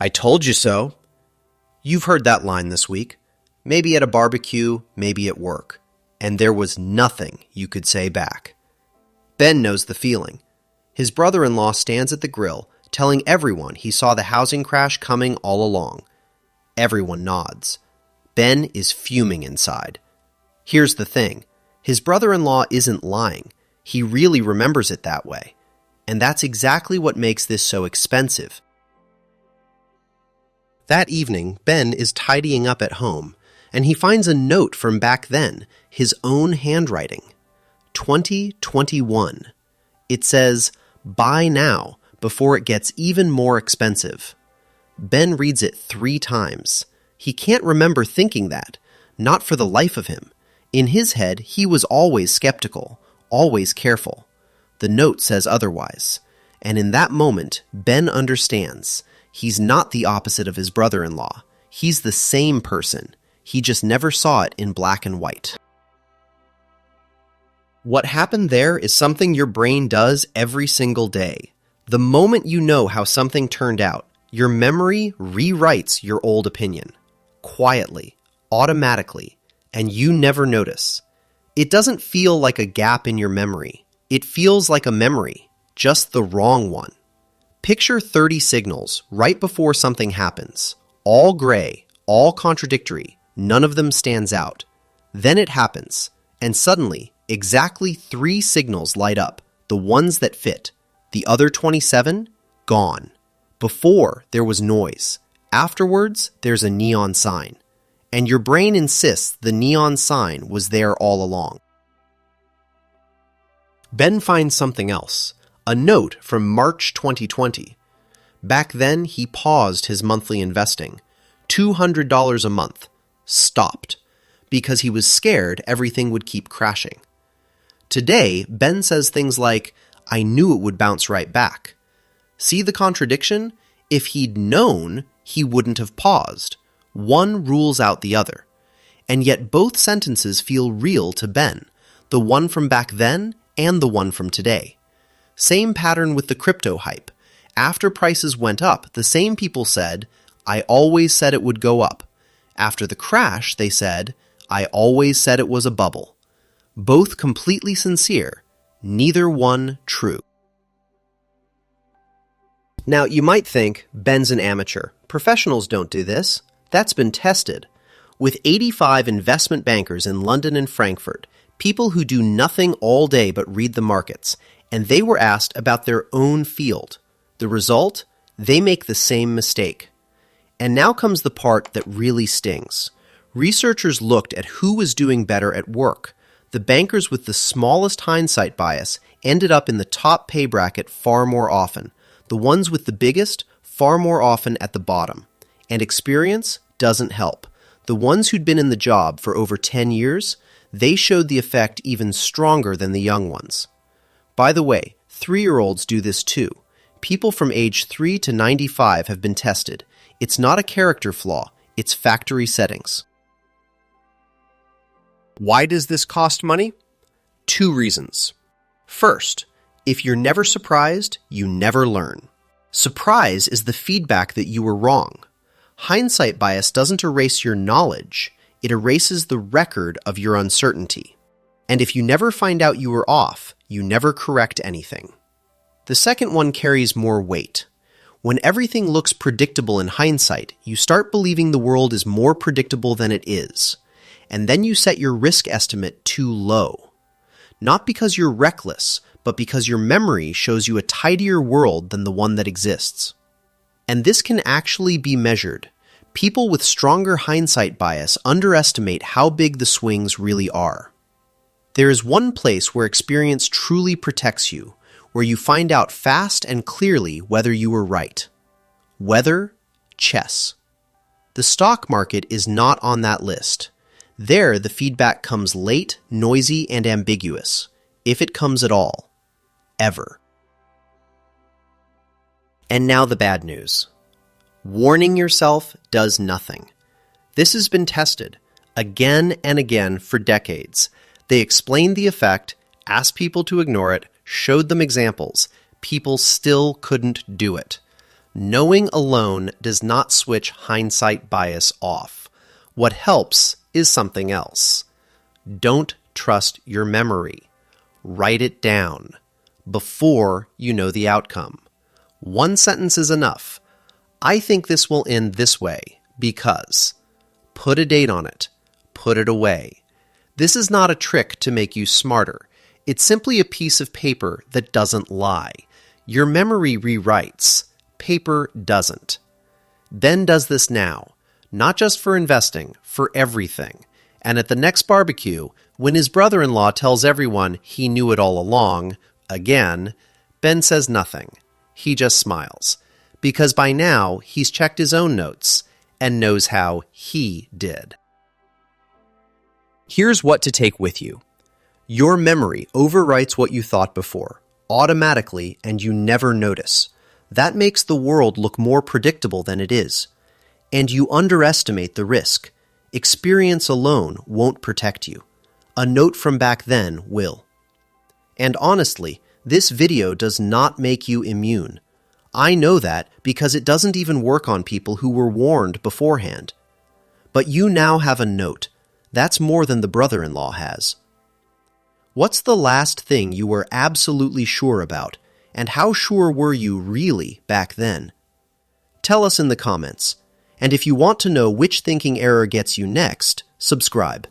I told you so. You've heard that line this week. Maybe at a barbecue, maybe at work. And there was nothing you could say back. Ben knows the feeling. His brother-in-law stands at the grill, telling everyone he saw the housing crash coming all along. Everyone nods. Ben is fuming inside. Here's the thing. His brother-in-law isn't lying. He really remembers it that way. And that's exactly what makes this so expensive. That evening, Ben is tidying up at home, and he finds a note from back then, his own handwriting. 2021. It says, "Buy now, before it gets even more expensive." Ben reads it 3 times. He can't remember thinking that, not for the life of him. In his head, he was always skeptical, always careful. The note says otherwise. And in that moment, Ben understands. He's not the opposite of his brother-in-law. He's the same person. He just never saw it in black and white. What happened there is something your brain does every single day. The moment you know how something turned out, your memory rewrites your old opinion. Quietly, automatically, and you never notice. It doesn't feel like a gap in your memory. It feels like a memory, just the wrong one. Picture 30 signals right before something happens. All gray, all contradictory, none of them stands out. Then it happens, and suddenly, exactly 3 signals light up, the ones that fit. The other 27, gone. Before, there was noise. Afterwards, there's a neon sign. And your brain insists the neon sign was there all along. Ben finds something else. A note from March 2020. Back then, he paused his monthly investing. $200 a month. Stopped. Because he was scared everything would keep crashing. Today, Ben says things like, "I knew it would bounce right back." See the contradiction? If he'd known, he wouldn't have paused. One rules out the other. And yet both sentences feel real to Ben, the one from back then and the one from today. Same pattern with the crypto hype. After prices went up, the same people said, "I always said it would go up." After the crash, they said, "I always said it was a bubble." Both completely sincere, neither one true. Now, you might think, Ben's an amateur. Professionals don't do this. That's been tested. With 85 investment bankers in London and Frankfurt, people who do nothing all day but read the markets, and they were asked about their own field. The result? They make the same mistake. And now comes the part that really stings. Researchers looked at who was doing better at work. The bankers with the smallest hindsight bias ended up in the top pay bracket far more often. The ones with the biggest, far more often at the bottom. And experience doesn't help. The ones who'd been in the job for over 10 years, they showed the effect even stronger than the young ones. By the way, 3-year-olds do this too. People from age 3 to 95 have been tested. It's not a character flaw, it's factory settings. Why does this cost money? 2 reasons. First, if you're never surprised, you never learn. Surprise is the feedback that you were wrong. Hindsight bias doesn't erase your knowledge, it erases the record of your uncertainty. And if you never find out you were off, you never correct anything. The second one carries more weight. When everything looks predictable in hindsight, you start believing the world is more predictable than it is. And then you set your risk estimate too low. Not because you're reckless, but because your memory shows you a tidier world than the one that exists. And this can actually be measured. People with stronger hindsight bias underestimate how big the swings really are. There is one place where experience truly protects you, where you find out fast and clearly whether you were right. Weather, chess. The stock market is not on that list. There, the feedback comes late, noisy, and ambiguous, if it comes at all. Ever. And now the bad news. Warning yourself does nothing. This has been tested, again and again for decades. They explained the effect, asked people to ignore it, showed them examples. People still couldn't do it. Knowing alone does not switch hindsight bias off. What helps is something else. Don't trust your memory. Write it down before you know the outcome. One sentence is enough. I think this will end this way because. Put a date on it. Put it away. This is not a trick to make you smarter. It's simply a piece of paper that doesn't lie. Your memory rewrites. Paper doesn't. Ben does this now, not just for investing, for everything. And at the next barbecue, when his brother-in-law tells everyone he knew it all along, again, Ben says nothing. He just smiles. Because by now, he's checked his own notes and knows how he did. Here's what to take with you. Your memory overwrites what you thought before, automatically, and you never notice. That makes the world look more predictable than it is. And you underestimate the risk. Experience alone won't protect you. A note from back then will. And honestly, this video does not make you immune. I know that because it doesn't even work on people who were warned beforehand. But you now have a note. That's more than the brother-in-law has. What's the last thing you were absolutely sure about? And how sure were you really back then? Tell us in the comments. And if you want to know which thinking error gets you next, subscribe.